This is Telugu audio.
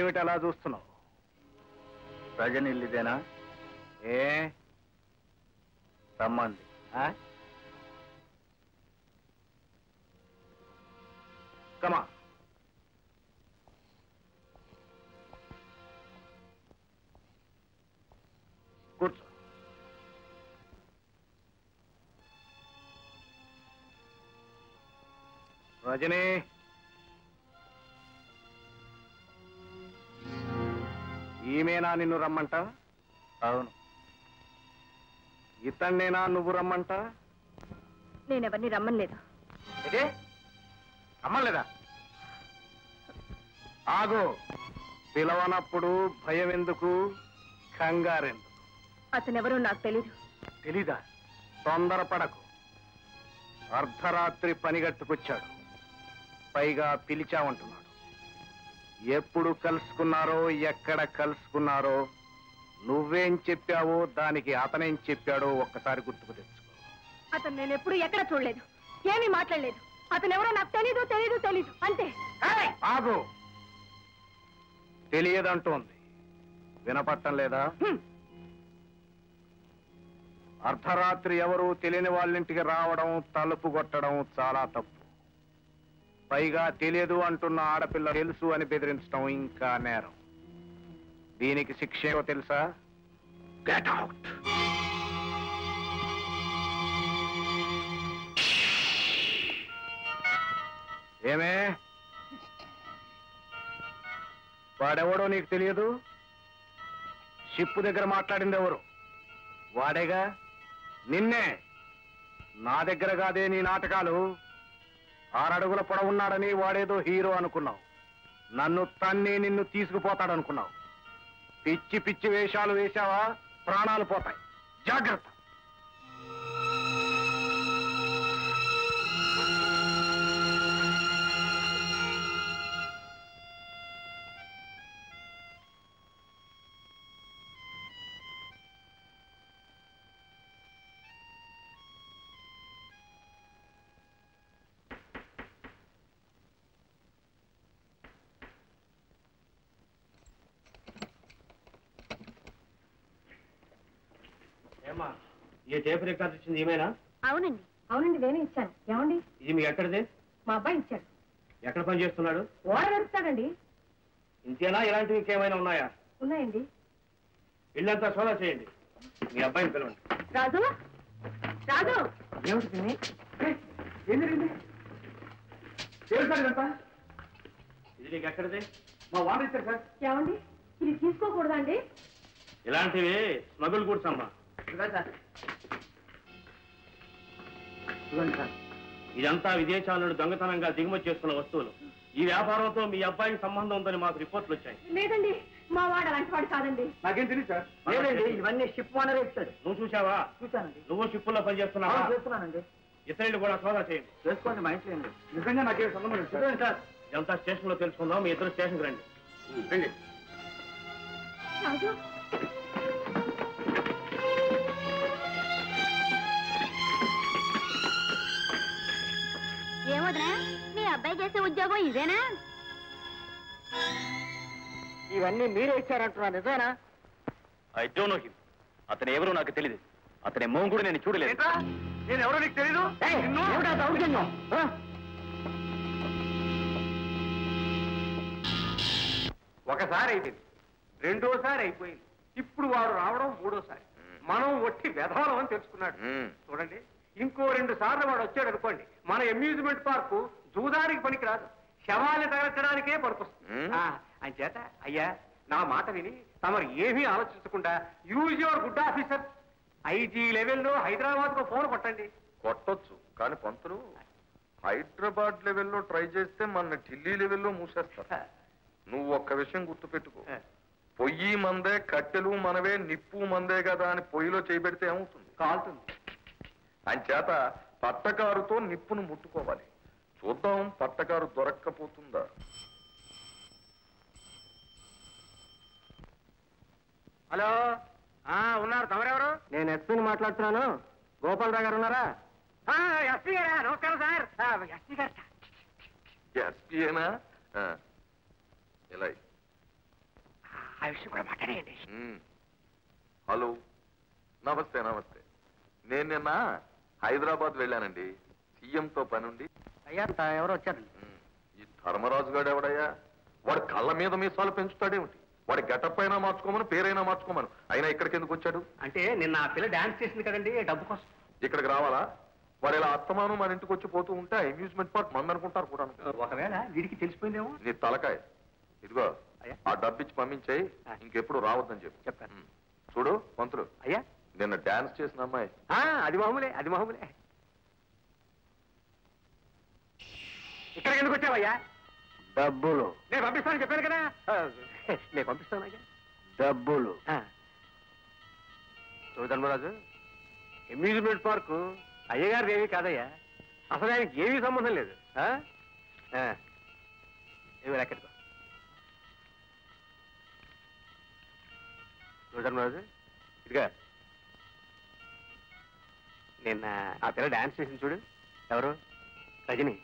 ఏమిటి అలా చూస్తున్నావు? రజని ఇల్లుదేనా? ఏ రమ్మంది. కమా కూర్చో. రజనీ, ఈమెనా నిన్ను రమ్మంట? అవును. ఇతన్నేనా నువ్వు రమ్మంట? నేనెవరిని రమ్మలేదు. ఇదే రమ్మలేదా? ఆగు. పిలవనప్పుడు భయం ఎందుకు, కంగారెందుకు? అతనెవరో నాకు తెలీదు. తెలీదా? తొందరపడకు. అర్ధరాత్రి పనిగట్టుకొచ్చాడు, పైగా పిలిచామంటున్నాడు. ఎప్పుడు కలుసుకున్నారో, ఎక్కడ కలుసుకున్నారో, నువ్వేం చెప్పావో దానికి అతనేం చెప్పాడో ఒక్కసారి గుర్తుకు తెచ్చుకో. అతను నేను ఎప్పుడు ఎక్కడ చూడలేదు, ఏమీ మాట్లాడలేదు. అతనెవరో నాకు తెలీదు తెలీదు తెలీదు అంతే. ఆగు. తెలియదంటోంది, వినపట్టం లేదా? అర్ధరాత్రి ఎవరు తెలియని వాళ్ళింటికి రావడం, తలుపు కొట్టడం చాలా తప్పు. పైగా తెలియదు అంటున్న ఆడపిల్ల తెలుసు అని బెదిరించడం ఇంకా నేరం. దీనికి శిక్ష ఏమో తెలుసా? Get out. ఏమే, వాడెవడో నీకు తెలియదు? షిప్పు దగ్గర మాట్లాడింది ఎవరు? వాడేగా. నిన్నే. నా దగ్గర కాదే నీ నాటకాలు. 6 అడుగుల పొడవున్నాడని వాడేదో హీరో అనుకున్నావు. నన్ను తన్ని నిన్ను తీసుకుపోతాడనుకున్నావు. పిచ్చి పిచ్చి వేషాలు వేశావా, ప్రాణాలు పోతాయి. జాగ్రత్త. ఈ టేప్ రికార్డు ఇచ్చింది ఏమైనా? అవునండి. అవునండి, నేనే ఇచ్చాను. ఏమండి? ఇది మీకు ఎక్కడిది? మా అబ్బాయి ఇచ్చాడు. ఎక్కడ పని చేస్తున్నాడు? ఓడ నడుస్తాడండి. ఇంతేనా, ఇలాంటివి ఇంకేమైనా ఉన్నాయా? ఉన్నాయండి. ఇల్లంతా సోదా చేయండి. మీ అబ్బాయిని పిలవండి. రాజు, రాజు. ఏమిటి? ఏం జరిగింది? ఇది నీకు ఎక్కడిది? మా వాడు ఇచ్చారు సార్. ఏమండి, ఇది తీసుకోకూడదా అండి? ఇలాంటివి స్మగుల్ గూడ్స్ అమ్మా. ఇదంతా విదేశాల నుండి దొంగతనంగా దిగుమతి చేస్తున్న వస్తువులు. ఈ వ్యాపారంతో మీ అబ్బాయికి సంబంధం ఉందని మాకు రిపోర్ట్లు వచ్చాయి. లేదండి, మా వాడు అలాంటి వాడు కాదండి. నాకేం తెలియదు సార్. లేదండి, ఇవన్నీ షిప్ ఓనర్ ఇచ్చాడు. నువ్వు చూసావా? చూశానండి. నువ్వు షిప్పుల్లో పనిచేస్తున్నావా? చేస్తున్నానండి. ఇతరులు కూడా సోదా చేయండి. చేసుకోండి, మా ఇంట్లో అండి. నిజంగా నాకేం సంబంధం లేదు సార్. ఇదంతా స్టేషన్ లో తెలుసుకుందాం. మీ ఇద్దరు స్టేషన్కి రండి. రండి. రాజు, ఏమోదనా, మీ అబ్బాయి చేసే ఉద్యోగం ఇదేనా? ఇవన్నీ మీరే ఇచ్చారంటున్నా, నిజమేనా? I don't know him. అతను ఎవరో నాకు తెలియదు. అతని మొహం కూడా నేను చూడలేదు. నేను ఎవరో నీకు తెలీదు? ఒకసారి అయిపోయింది, రెండోసారి అయిపోయింది, ఇప్పుడు వాడు రావడం మూడోసారి. మనం ఒట్టి వెధవలం అని తెలుసుకున్నాడు. చూడండి, ఇంకో 2 సార్లు వాడు వచ్చాడు అనుకోండి, మన అమ్యూజ్మెంట్ పార్కు జూదానికి పనికిరాదు, శవాన్ని తగలచడానికే పనికొస్తుంది. అని చేత అయ్యా, నా మాట విని తమరు ఏమీ ఆలోచించకుండా use your good officer. IG లెవెల్లో హైదరాబాద్ కు ఫోన్ కొట్టండి. కొట్టొచ్చు, కానీ పంతులు హైదరాబాద్ లెవెల్లో ట్రై చేస్తే మన ఢిల్లీ లెవెల్లో మూసేస్తారు. నువ్వు ఒక్క విషయం గుర్తుపెట్టుకో, పొయ్యి మందే, కట్టెలు మనవే, నిప్పు మందే కదా అని పొయ్యిలో చేయబెడితే ఏమవుతుంది? కాలుతుంది. అంచేత పట్టకారుతో నిప్పును ముట్టుకోవాలి. చూద్దాం పట్టకారు దొరక్కపోతుందా. హలో, ఉన్నారు. తమరెవరు? నేను ఎస్పీని మాట్లాడుతున్నాను. గోపాలరావు గారు ఉన్నారా? ఎస్పీ గారా? నమస్కారం సార్. ఎస్పీ గారు ఎస్పీయేనా? ఇలా ఆ విషయం కూడా మాట్లాడేయండి. హలో, నమస్తే నమస్తే. నేను నిన్న హైదరాబాద్ వెళ్ళానండి, సీఎంతో పనుండి. అయ్యా ఎవరో వచ్చారండి. ఈ ధర్మరాజు గారు ఎవడయ్యా? వాడు కళ్ళ మీద మీసాలు పెంచుతాడేమిటి? వాడి గెటప్ అయినా మార్చుకోమను, పేరైనా మార్చుకోమను. అయినా ఇక్కడికి ఎందుకు వచ్చాడు? అంటే నిన్న ఆ పిల్ల డాన్స్ చేసింది కదండి, డబ్బు కోసం. ఇక్కడికి రావాలా? వాడు ఇలా అత్తమానం మన ఇంటికి వచ్చి పోతూ ఉంటే అమ్యూజ్మెంట్ పార్క్ మందనుకుంటారు కూడా. ఒకవేళ వీడికి తెలిసిపోయిందేమో. నీ తలకాయ ఇదిగో, అయ్యా. ఆ డబ్బిచ్చి పంపించేయి, ఇంకెప్పుడు రావద్దని చెప్పి చెప్తాను. చూడు పంతులు, అయ్యా నిన్న డాన్స్ చేసిన అమ్మాయి. అది మామూలే, అది మామూలే. ఇక్కడికి ఎందుకు వచ్చావయ్యా? డబ్బులు నేను పంపిస్తానని చెప్పాను కదా. నేను పంపిస్తాను అయ్యా. డబ్బులు చూడు ధర్మరాజు, అమ్యూజ్మెంట్ పార్కు అయ్యగారు ఏమీ కాదయ్యా. అసలు ఆయనకి ఏమీ సంబంధం లేదు. ఏమి లెక్కడుకో. చూడు ధర్మరాజు, ఇదిగా నిన్న ఆ పిల్ల డాన్స్ చేసింది చూడు. ఎవరు? రజని.